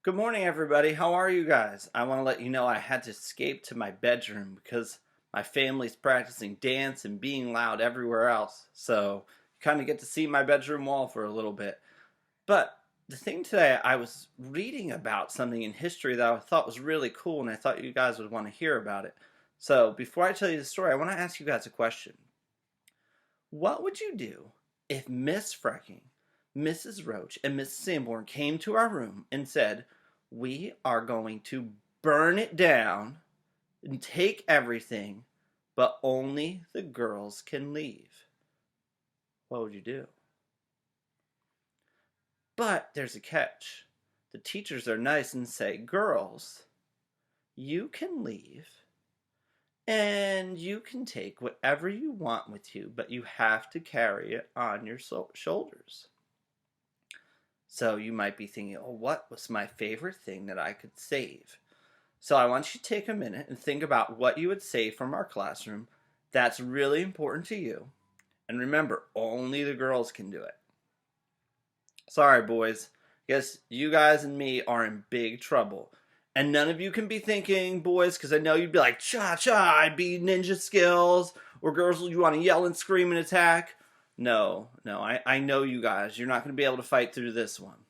Good morning, everybody. How are you guys? I want to let you know I had to escape to my bedroom because my family's practicing dance and being loud everywhere else. So you kind of get to see my bedroom wall for a little bit. But the thing today, I was reading about something in history that I thought was really cool, and I thought you guys would want to hear about it. So before I tell you the story, I want to ask you guys a question. What would you do if Miss Frecking, Mrs. Roach, and Mrs. Sanborn came to our room and said, "We are going to burn it down and take everything, but only the girls can leave"? What would you do? But there's a catch. The teachers are nice and say, "Girls, you can leave and you can take whatever you want with you, but you have to carry it on your shoulders." So you might be thinking, oh, what was my favorite thing that I could save? So I want you to take a minute and think about what you would save from our classroom that's really important to you. And remember, only the girls can do it. Sorry, boys. Guess you guys and me are in big trouble. And none of you can be thinking, boys, because I know you'd be like, cha-cha, I'd be ninja skills. Or girls, you want to yell and scream and attack. No, I know you guys. You're not going to be able to fight through this one.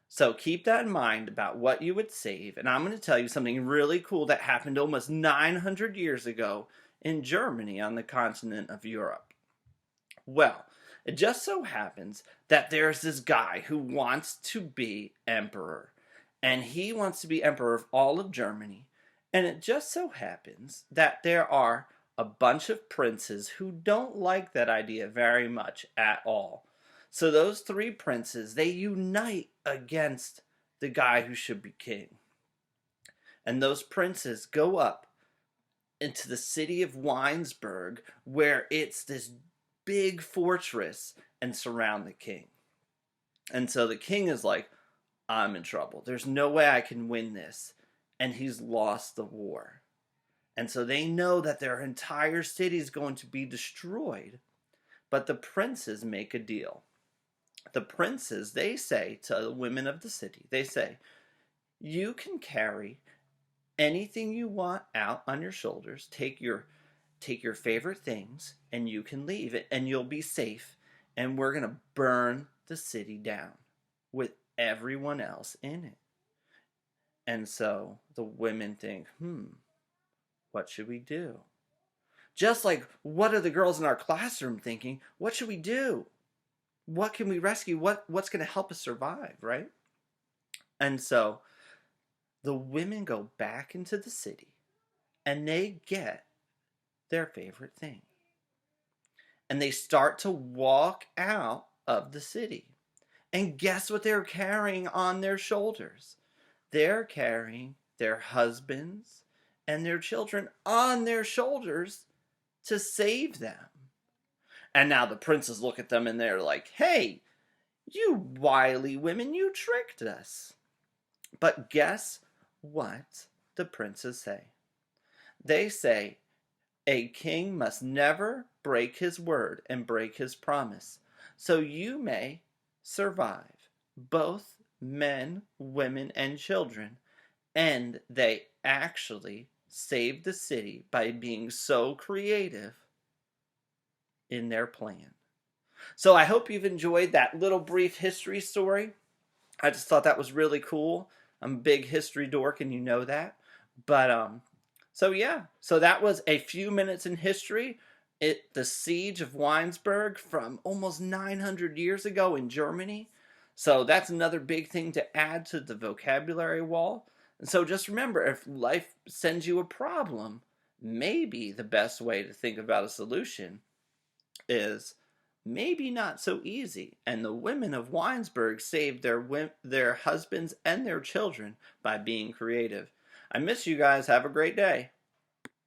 So keep that in mind about what you would save. And I'm going to tell you something really cool that happened almost 900 years ago in Germany on the continent of Europe. Well, it just so happens that there's this guy who wants to be emperor. And he wants to be emperor of all of Germany. And it just so happens that there are a bunch of princes who don't like that idea very much at all. So those three princes, they unite against the guy who should be king. And those princes go up into the city of Weinsberg, where it's this big fortress, and surround the king. And so the king is like, I'm in trouble. There's no way I can win this. And he's lost the war. And so they know that their entire city is going to be destroyed. But the princes make a deal. The princes, they say to the women of the city, they say, you can carry anything you want out on your shoulders. Take your favorite things and you can leave it and you'll be safe. And we're going to burn the city down with everyone else in it. And so the women think, what should we do? Just like, what are the girls in our classroom thinking? What should we do? What can we rescue? What's going to help us survive, right? And so the women go back into the city and they get their favorite thing. And they start to walk out of the city. And guess what they're carrying on their shoulders? They're carrying their husbands and their children on their shoulders to save them. And now the princes look at them and they're like, hey, you wily women, you tricked us. But guess what the princes say? They say, a king must never break his word and break his promise. So you may survive, both men, women, and children. And they actually saved the city by being so creative in their plan. So I hope you've enjoyed that little brief history story. I just thought that was really cool. I'm a big history dork and you know that. But so that was a few minutes in history. The siege of Weinsberg from almost 900 years ago in Germany. So that's another big thing to add to the vocabulary wall. And so just remember, if life sends you a problem, maybe the best way to think about a solution is maybe not so easy. And the women of Weinsberg saved their husbands and their children by being creative. I miss you guys. Have a great day.